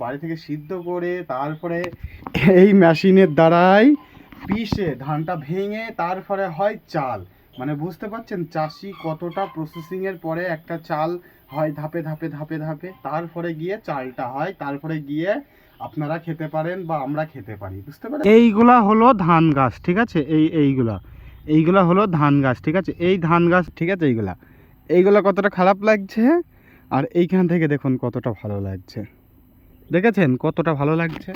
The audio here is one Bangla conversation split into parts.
বাড়ি থেকে সিদ্ধ করে তারপরে এই মেশিনের দ্বারাই পিষে ধানটা ভেঙে তারপরে হয় চাল। মানে বুঝতে পারছেন চাষি কতটা প্রসেসিংয়ের পরে একটা চাল হয়, ধাপে ধাপে ধাপে ধাপে তারপরে গিয়ে চালটা হয়, তারপরে গিয়ে আপনারা খেতে পারেন বা আমরা খেতে পারি। বুঝতে পারেন? এইগুলা হলো ধান গাছ, ঠিক আছে? এইগুলা হলো ধান গাছ, ঠিক আছে? এই ধান গাছ, ঠিক আছে? এইগুলা কতটা খারাপ লাগছে আর এইখান থেকে দেখুন কতটা ভালো লাগছে। দেখেছেন কতটা ভালো লাগছে?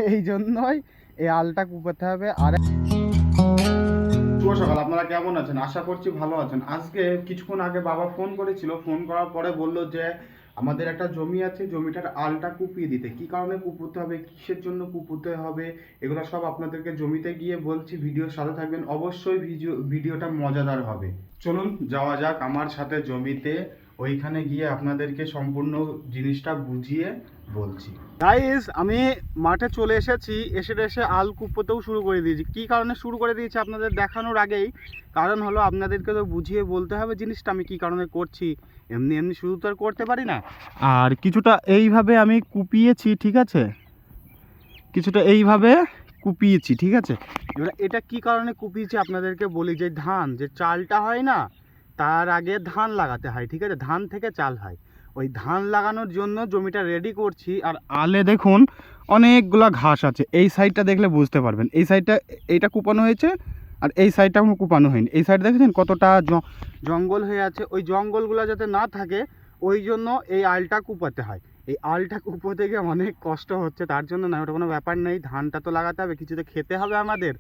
এই জন্যই এই আলটা কুপাতে হবে। আর শুভ সকাল, আপনারা কেমন আছেন? আশা করছি ভালো আছেন। আজকে কিছুক্ষণ আগে বাবা ফোন করেছিল, ফোন করার পরে বলল যে আমাদের একটা জমি আছে, জমিটার আলটা কুপিয়ে দিতে। কি কারণে কুপোতে হবে, কিসের জন্য কুপোতে হবে, এগুলো সব আপনাদেরকে জমিতে গিয়ে বলছি। ভিডিওর সাথে থাকবেন, অবশ্যই ভিডিওটা মজাদার হবে। চলুন যাওয়া যাক আমার সাথে জমিতে। ওইখানে গিয়ে আপনাদেরকে সম্পূর্ণ জিনিসটা বুঝিয়ে বলছি। গাইস, আমি মাঠে চলে এসেছি, এসে আল কুপোতেও শুরু করে দিয়েছি। কি কারণে শুরু করে দিয়েছি আপনাদের দেখানোর আগেই কারণ হলো আপনাদেরকে তো বুঝিয়ে বলতে হবে জিনিসটা আমি কি কারণে করছি। এমনি এমনি শুরু তো আর করতে পারি না। আর কিছুটা এইভাবে আমি কুপিয়েছি, ঠিক আছে? কিছুটা এইভাবে কুপিয়েছি, ঠিক আছে? এবার এটা কি কারণে কুপিয়েছি আপনাদেরকে বলি। যে ধান, যে চালটা হয় না, তার আগে ধান লাগাতে হয়, ঠিক আছে? ধান থেকে চাল হয়। ওই ধান লাগানোর জন্য জমিটা রেডি করছি। আর আলে দেখুন অনেকগুলা ঘাস আছে। এই সাইডটা দেখলে বুঝতে পারবেন। এই সাইডটা এইটা কুপানো হয়েছে আর এই সাইডটা এখনো কুপানো হয়নি। এই সাইড দেখেছেন কতটা জঙ্গল হয়ে আছে। ওই জঙ্গলগুলো যাতে না থাকে ওই জন্য এই আলটা কুপাতে হয়। এই আলটা কুপোতে গিয়ে অনেক কষ্ট হচ্ছে, তার জন্য না, ওটা কোনো ব্যাপার নেই। ধানটা তো লাগাতে হবে, কিছু তো খেতে হবে আমাদের।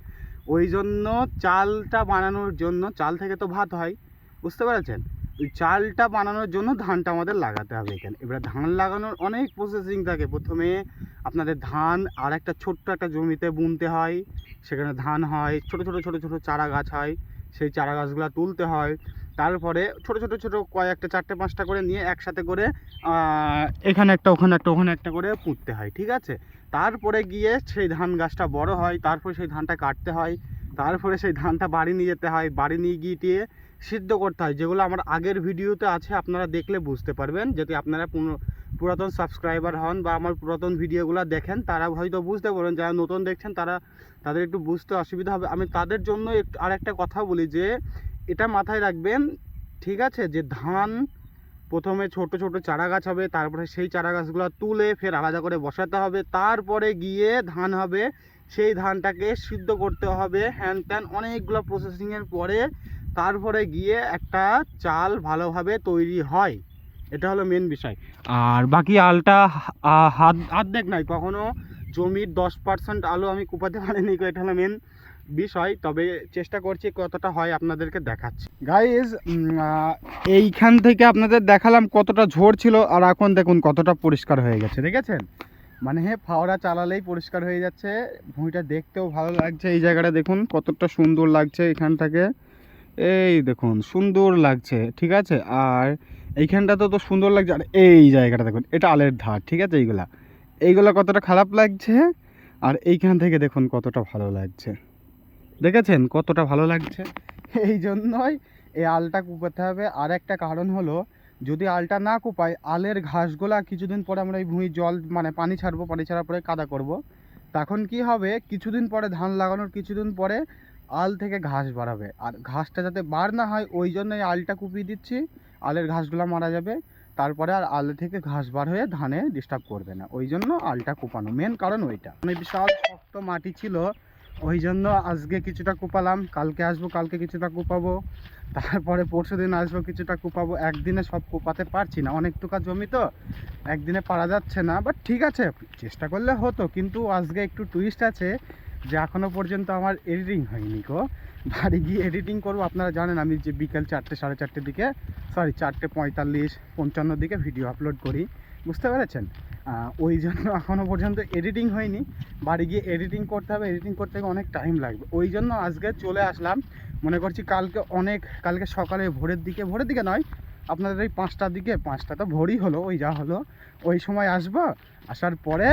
ওই জন্য চালটা বানানোর জন্য, চাল থেকে তো ভাত হয়, বুঝতে পেরেছেন? ওই চালটা বানানোর জন্য ধানটা আমাদের লাগাতে হবে এখানে। এবার ধান লাগানোর অনেক প্রসেসিং থাকে। প্রথমে আপনাদের ধান আর একটা ছোট্ট একটা জমিতে বুনতে হয়, সেখানে ধান হয়, ছোট ছোট ছোট ছোট চারা গাছ হয়, সেই চারা গাছগুলো তুলতে হয়। তারপরে ছোট ছোট ছোট কয়েকটা, 4টে 5টা করে নিয়ে একসাথে করে এখানে একটা ওখানে একটা ওখানে একটা করে পুঁততে হয়, ঠিক আছে? তারপরে গিয়ে সেই ধান গাছটা বড় হয়, তারপরে সেই ধানটা কাটতে হয়, তারপরে সেই ধানটা বাড়ি নিয়ে যেতে হয়, বাড়ি নিয়ে গিয়ে সিদ্ধ করতে হয়। যেগুলো আমার আগের ভিডিওতে আছে, আপনারা দেখলে বুঝতে পারবেন। যদি আপনারা পুরাতন সাবস্ক্রাইবার হন বা আমার পুরাতন ভিডিওগুলো দেখেন, তারা হয়তো বুঝতে পারবেন। যারা নতুন দেখছেন তাদের একটু বুঝতে অসুবিধা হবে। আমি তাদের জন্য আর একটা কথা বলি যে এটা মাথায় রাখবেন, ঠিক আছে? যে ধান প্রথমে ছোট ছোট চারা গাছ হবে, তারপরে সেই চারা গাছগুলো তুলে ফের আলাদা করে বসাতে হবে, তারপরে গিয়ে ধান হবে, সেই ধানটাকে সিদ্ধ করতে হবে, হ্যান ত্যান অনেকগুলো প্রসেসিংয়ের পরে তারপরে গিয়ে একটা চাল ভালোভাবে তৈরি হয়। এটা হলো মেন বিষয়। আর বাকি আলটা অর্ধেক নয়, কখনো জমির 10% আলু আমি কুপাতে পারিনি, এটা হলো মেন বিষয়। তবে চেষ্টা করছি কতটা হয় আপনাদেরকে দেখাচ্ছি। গাইজ, এইখান থেকে আপনাদের দেখালাম কতটা ঝড় ছিল, আর এখন দেখুন কতটা পরিষ্কার হয়ে গেছে, দেখেছেন? মানে ফাওড়া চালালেই পরিষ্কার হয়ে যাচ্ছে। ভূমিটা দেখতেও ভালো লাগছে। এই জায়গাটা দেখুন কতটা সুন্দর লাগছে এখান থেকে। এই দেখুন সুন্দর লাগছে, ঠিক আছে? আর এইখানটা তো সুন্দর লাগছে। আর এই জায়গাটা দেখুন, এটা আলের ধার, ঠিক আছে? এইগুলা কতটা খারাপ লাগছে আর এইখান থেকে দেখুন কতটা ভালো লাগছে। দেখেছেন কতটা ভালো লাগছে? এই জন্যই এই আলটা কুপাতে হবে। আর একটা কারণ হলো, যদি আলটা না কুপাই, আলের ঘাসগুলা কিছুদিন পরে আমরা এই ভূমির জল মানে পানি ছাড়বো, পানি ছাড়ার পরে কাদা করব, তখন কি হবে, কিছুদিন পরে ধান লাগানোর কিছুদিন পরে আল থেকে ঘাস বাড়াবে। আর ঘাসটা যাতে বার না হয় ওই জন্য এই আলটা কুপিয়ে দিচ্ছি। আলের ঘাসগুলো মারা যাবে, তারপরে আর আল থেকে ঘাস বার হয়ে ধানে ডিস্টার্ব করবে না। ওই জন্য আলটা কুপানো মেন কারণ ওইটা। মানে বিশাল শক্ত মাটি ছিল, ওই জন্য আজকে কিছুটা কুপালাম, কালকে আসবো, কালকে কিছুটা কুপাবো, তারপরে পরশুদিন আসবো, কিছুটা কুপাবো। একদিনে সব কুপাতে পারছি না, অনেক টুকা জমি তো একদিনে পারা যাচ্ছে না। বাট ঠিক আছে, চেষ্টা করলে হতো। কিন্তু আজকে একটু টুইস্ট আছে যে এখনও পর্যন্ত আমার এডিটিং হয়নি গো। বাড়ি গিয়ে এডিটিং করবো। আপনারা জানেন আমি যে বিকেল 4টে 4:30 দিকে, সরি 4:45-55 দিকে ভিডিও আপলোড করি, বুঝতে পেরেছেন? ওই জন্য এখনও পর্যন্ত এডিটিং হয়নি। বাড়ি গিয়ে এডিটিং করতে হবে, এডিটিং করতে গিয়ে অনেক টাইম লাগবে। ওই জন্য আজকে চলে আসলাম। মনে করছি কালকে সকালে ভোরের দিকে নয়, আপনাদের এই 5টার দিকে, 5টা তো ভোরই হলো, ওই যা হলো ওই সময় আসবো। আসার পরে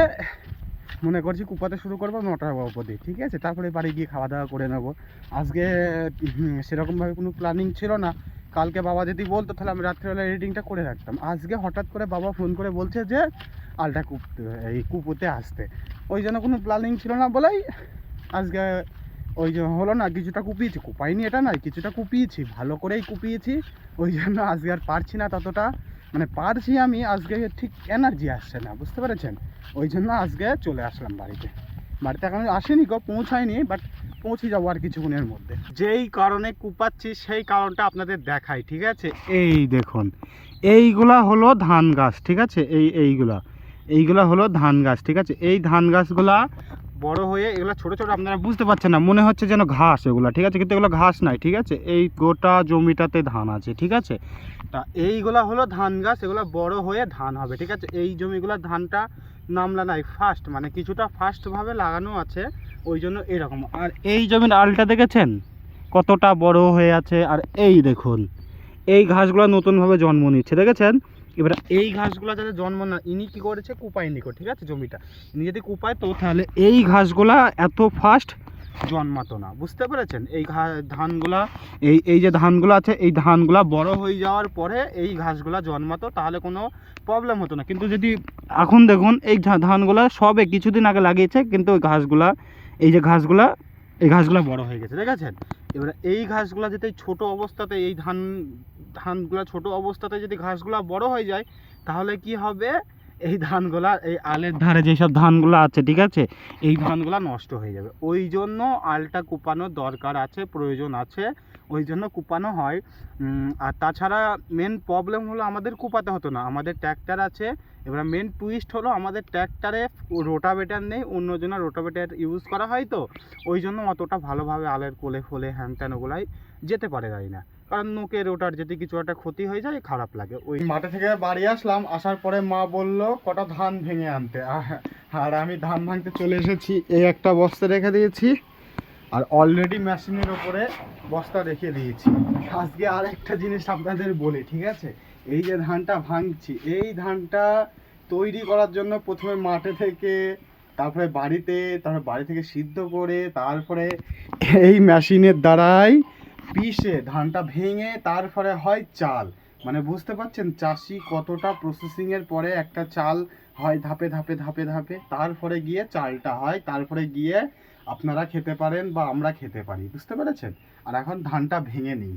মনে করছি কুপাতে শুরু করবো 9টার অবধি, ঠিক আছে? তারপরে বাড়ি গিয়ে খাওয়া দাওয়া করে নেবো। আজকে সেরকমভাবে কোনো প্ল্যানিং ছিল না, কালকে বাবা যদি বলতো তাহলে আমি রাত্রেবেলা এডিটিংটা করে রাখতাম। আজকে হঠাৎ করে বাবা ফোন করে বলছে যে আলটা কুপোতে আসতে, ওই জন্য কোনো প্ল্যানিং ছিল না বলেই আজকে ওই যে হলো না, কিছুটা কুপিয়েছি, কুপাইনি এটা নয়, কিছুটা কুপিয়েছি, ভালো করেই কুপিয়েছি। ওই জন্য আজকে আর পারছি না ততটা, মানে পারছি আমি, আজকে ঠিক এনার্জি আসছে না, বুঝতে পেরেছেন? ওই জন্য আজকে চলে আসলাম বাড়িতে। এখন আসেনি পৌঁছায়নি, বাট পৌঁছে যাবো আর কিছুক্ষণের মধ্যে। যেই কারণে কুপাচ্ছি সেই কারণটা আপনাদের দেখাই, ঠিক আছে? এই দেখুন, এইগুলা হলো ধান গাছ, ঠিক আছে? এইগুলা হলো ধান গাছ, ঠিক আছে? এই ধান গাছগুলা বড় হয়ে এগুলো ছোট ছোট, আপনারা বুঝতে পারছেন না, মনে হচ্ছে যেন ঘাস এগুলো, ঠিক আছে? কিন্তু এগুলো ঘাস নাই, ঠিক আছে? এই গোটা জমিটাতে ধান আছে, ঠিক আছে? তা এইগুলা হলো ধান গাছ, এগুলো বড় হয়ে ধান হবে, ঠিক আছে? এই জমিগুলোর ধানটা নামলা নাই, ফার্স্ট মানে কিছুটা ফার্স্টভাবে লাগানো আছে, ওই জন্য এরকম। আর এই জমির আলটা দেখেছেন কতটা বড় হয়ে আছে? আর এই দেখুন এই ঘাসগুলো নতুনভাবে জন্ম নিচ্ছে, দেখেছেন? এবার এই ঘাসগুলো যাতে জন্ম না, ইনি কী করেছে, কুপায়নি, ঠিক আছে? জমিটা ইনি যদি কুপায় তো তাহলে এই ঘাসগুলা এত ফাস্ট জন্মাতো না, বুঝতে পেরেছেন? এই ধানগুলা, এই যে ধানগুলো আছে, এই ধানগুলা বড় হয়ে যাওয়ার পরে এই ঘাসগুলা জন্মাতো, তাহলে কোনো প্রবলেম হতো না। কিন্তু যদি এখন দেখুন এই ধানগুলা সবে কিছুদিন আগে লাগিয়েছে, কিন্তু ওই ঘাসগুলা, এই ঘাসগুলা বড় হয়ে গেছে, দেখেছেন? এবারে এই ঘাসগুলা যদি ছোট অবস্থাতে, এই ধানগুলা ছোট অবস্থাতে যদি ঘাসগুলা বড় হয়ে যায়, তাহলে কি হবে, এই ধানগুলা, এই আলের ধারে যেসব ধানগুলো আছে, ঠিক আছে, এই ধানগুলা নষ্ট হয়ে যাবে। ওই জন্য আলটা কুপানোর দরকার আছে, প্রয়োজন আছে, ওই জন্য কুপানো হয়। আর তাছাড়া মেন প্রবলেম হলো আমাদের কুপাতে হতো না, আমাদের ট্র্যাক্টর আছে। এবার মেন টুইস্ট হলো আমাদের ট্র্যাক্টরে রোটাভেটার নেই, অন্যজনের রোটাভেটার ইউজ করা হয়, তো ওই জন্য অতটা ভালোভাবে আলের কোলে ফোলে হ্যান ত্যান ওগুলাই যেতে পারে গাড়ি না, কারণ নোকের ওটার যদি কিছু একটা ক্ষতি হয়ে যায় খারাপ লাগে। ওই মাঠে থেকে বাড়ি আসলাম, আসার পরে মা বলল কটা ধান ভেঙে আনতে, আর আমি ধান ভাঙতে চলে এসেছি। এই একটা বস্তা রেখে দিয়েছি, আর অলরেডি মেশিনের ওপরে বস্তা রেখে দিয়েছি। আজকে আর একটা জিনিস আপনাদের বলি, ঠিক আছে? এই যে ধানটা ভাঙছি, এই ধানটা তৈরি করার জন্য প্রথমে মাঠে থেকে, তারপরে বাড়ি থেকে সিদ্ধ করে, তারপরে এই মেশিনের দ্বারাই পিষে ধানটা ভেঙে তারপরে হয় চাল। মানে বুঝতে পারছেন চাষি কতটা প্রসেসিংয়ের পরে একটা চাল হয়, ধাপে ধাপে ধাপে ধাপে, তারপরে গিয়ে চালটা হয়, তারপরে গিয়ে আপনারা খেতে পারেন বা আমরা খেতে পারি, বুঝতে পেরেছেন? আর এখন ধানটা ভেঙে নিই।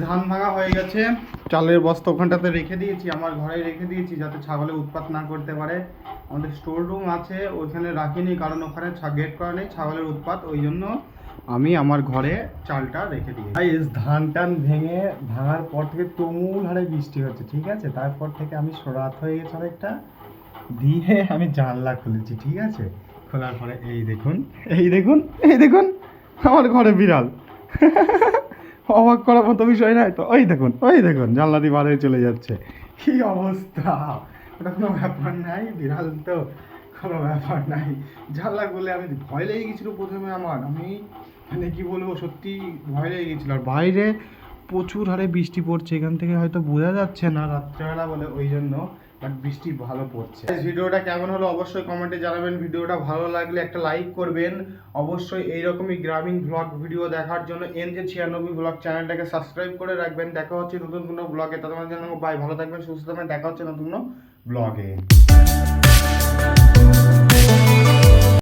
ধান ভাঙা হয়ে গেছে, চালের বস্তা ওখানটাতে রেখে দিয়েছি, আমার ঘরে রেখে দিয়েছি যাতে ছাগলে উৎপাত না করতে পারে। আমাদের স্টোর রুম আছে, ওইখানে রাখিনি, কারণ ওখানে গেট করা নেই, ছাগলের উৎপাত, ওই জন্য আমি আমার ঘরে চালটা রেখে দিই। ধান টান ভাঙার পর থেকে তুমুল হারে বৃষ্টি হচ্ছে, ঠিক আছে? তারপর থেকে আমি রাত হয়ে গেছে অনেকটা, দিয়ে আমি জানলা খুলেছি, ঠিক আছে? খোলার পরে এই দেখুন আমার ঘরে বিড়াল। অবাক করার মতো বিষয় নয় তো? ওই দেখুন জানলা দিয়ে বার হয়ে চলে যাচ্ছে, কি অবস্থা! ওটা কোনো ব্যাপার নাই, বিড়াল তো কোনো ব্যাপার নাই। জানলা খুলে আমি ভয় লেগে গেছিলো প্রথমে, আমি মানে কি বলবো, সত্যি ভয় লেগে গেছিলো। আর বাইরে প্রচুর হারে বৃষ্টি পড়ছে, এখান থেকে হয়তো বোঝা যাচ্ছে না রাত্রেবেলা বলে, ওই জন্য, বাট বৃষ্টি ভালো পড়ছে। ভিডিওটা কেমন হলো অবশ্যই কমেন্টে জানাবেন। ভিডিওটা ভালো লাগলে একটা লাইক করবেন। অবশ্যই এইরকমই গ্রামীণ ব্লগ ভিডিও দেখার জন্য NJ96 ব্লগ চ্যানেলটাকে সাবস্ক্রাইব করে রাখবেন। দেখা হচ্ছে নতুন কোনো ব্লগে, ততক্ষণ জন্য বাই, ভালো থাকবেন, সুস্থ থাকবেন, দেখা হচ্ছে নতুন কোনো ব্লগে।